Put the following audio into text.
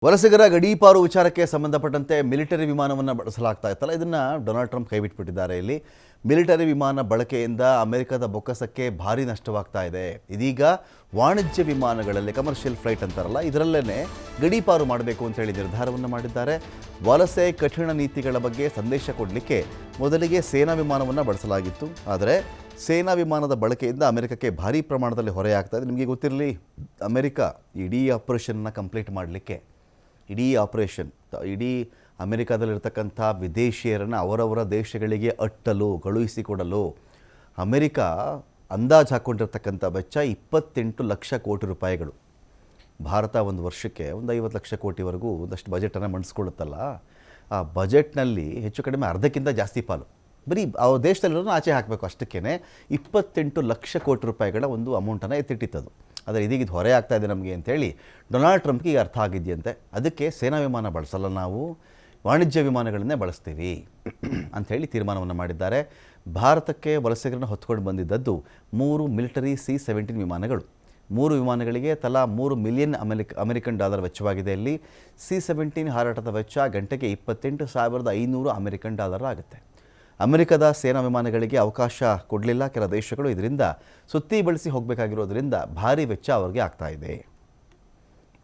ವಲಸಿಗರ ಗಡೀಪಾರು ವಿಚಾರಕ್ಕೆ ಸಂಬಂಧಪಟ್ಟಂತೆ ಮಿಲಿಟರಿ ವಿಮಾನವನ್ನು ಬಳಸಲಾಗ್ತಾ ಇತ್ತಲ್ಲ, ಇದನ್ನು ಡೊನಾಲ್ಡ್ ಟ್ರಂಪ್ ಕೈಬಿಟ್ಬಿಟ್ಟಿದ್ದಾರೆ. ಇಲ್ಲಿ ಮಿಲಿಟರಿ ವಿಮಾನ ಬಳಕೆಯಿಂದ ಅಮೆರಿಕದ ಬೊಕ್ಕಸಕ್ಕೆ ಭಾರಿ ನಷ್ಟವಾಗ್ತಾ ಇದೆ. ಇದೀಗ ವಾಣಿಜ್ಯ ವಿಮಾನಗಳಲ್ಲಿ ಕಮರ್ಷಿಯಲ್ ಫ್ಲೈಟ್ ಅಂತಾರಲ್ಲ, ಇದರಲ್ಲೇ ಗಡೀಪಾರು ಮಾಡಬೇಕು ಅಂತ ಹೇಳಿ ನಿರ್ಧಾರವನ್ನು ಮಾಡಿದ್ದಾರೆ. ವಲಸೆ ಕಠಿಣ ನೀತಿಗಳ ಬಗ್ಗೆ ಸಂದೇಶ ಕೊಡಲಿಕ್ಕೆ ಮೊದಲಿಗೆ ಸೇನಾ ವಿಮಾನವನ್ನು ಬಳಸಲಾಗಿತ್ತು. ಆದರೆ ಸೇನಾ ವಿಮಾನದ ಬಳಕೆಯಿಂದ ಅಮೆರಿಕಕ್ಕೆ ಭಾರಿ ಪ್ರಮಾಣದಲ್ಲಿ ಹೊರೆಯಾಗ್ತಾ ಇದೆ. ನಿಮಗೆ ಗೊತ್ತಿರಲಿ, ಅಮೆರಿಕ ಇಡೀ ಆಪರೇಷನ್ನ ಕಂಪ್ಲೀಟ್ ಮಾಡಲಿಕ್ಕೆ ಇಡೀ ಅಮೆರಿಕಾದಲ್ಲಿರ್ತಕ್ಕಂಥ ವಿದೇಶಿಯರನ್ನು ಅವರವರ ದೇಶಗಳಿಗೆ ಅಟ್ಟಲು ಕಳುಹಿಸಿಕೊಡಲು ಅಮೆರಿಕ ಅಂದಾಜು ಹಾಕ್ಕೊಂಡಿರ್ತಕ್ಕಂಥ ವೆಚ್ಚ 28 ಲಕ್ಷ ಕೋಟಿ ರೂಪಾಯಿಗಳು. ಭಾರತ ಒಂದು ವರ್ಷಕ್ಕೆ 50 ಲಕ್ಷ ಕೋಟಿವರೆಗೂ ಒಂದಷ್ಟು ಬಜೆಟನ್ನು ಮಂಡಿಸ್ಕೊಳ್ಳುತ್ತಲ್ಲ, ಆ ಬಜೆಟ್ನಲ್ಲಿ ಹೆಚ್ಚು ಕಡಿಮೆ ಅರ್ಧಕ್ಕಿಂತ ಜಾಸ್ತಿ ಪಾಲು ಬರೀ ಆ ದೇಶದಲ್ಲಿರೋದು ಆಚೆ ಹಾಕಬೇಕು. ಅಷ್ಟಕ್ಕೇ 28 ಲಕ್ಷ ಕೋಟಿ ರೂಪಾಯಿಗಳ ಒಂದು ಅಮೌಂಟನ್ನು ಎತ್ತಿಟ್ಟಿತ್ತದು. ಆದರೆ ಇದೀಗ ಇದು ಹೊರೆ ಆಗ್ತಾ ಇದೆ ನಮಗೆ ಅಂತೇಳಿ ಡೊನಾಲ್ಡ್ ಟ್ರಂಪ್ಗೆ ಈಗ ಅರ್ಥ ಆಗಿದೆಯಂತೆ. ಅದಕ್ಕೆ ಸೇನಾ ವಿಮಾನ ಬಳಸಲ್ಲ, ನಾವು ವಾಣಿಜ್ಯ ವಿಮಾನಗಳನ್ನೇ ಬಳಸ್ತೀವಿ ಅಂಥೇಳಿ ತೀರ್ಮಾನವನ್ನು ಮಾಡಿದ್ದಾರೆ. ಭಾರತಕ್ಕೆ ವಲಸಿಗರನ್ನು ಹೊತ್ಕೊಂಡು ಬಂದಿದ್ದದ್ದು 3 ಮಿಲಿಟರಿ C-17 ವಿಮಾನಗಳು. 3 ವಿಮಾನಗಳಿಗೆ ತಲಾ $3 ಮಿಲಿಯನ್ ಅಮೆರಿಕನ್ ಡಾಲರ್ ವೆಚ್ಚವಾಗಿದೆ. ಇಲ್ಲಿ C-17 ಹಾರಾಟದ ವೆಚ್ಚ ಗಂಟೆಗೆ $28,500 ಅಮೆರಿಕನ್ ಡಾಲರ್ ಆಗುತ್ತೆ. ಅಮೆರಿಕದ ಸೇನಾ ವಿಮಾನಗಳಿಗೆ ಅವಕಾಶ ಕೊಡಲಿಲ್ಲ ಕೆಲ ದೇಶಗಳು. ಇದರಿಂದ ಸುತ್ತಿ ಬಳಸಿ ಹೋಗಬೇಕಾಗಿರೋದ್ರಿಂದ ಭಾರಿ ವೆಚ್ಚ ಅವರಿಗೆ ಆಗ್ತಾ ಇದೆ.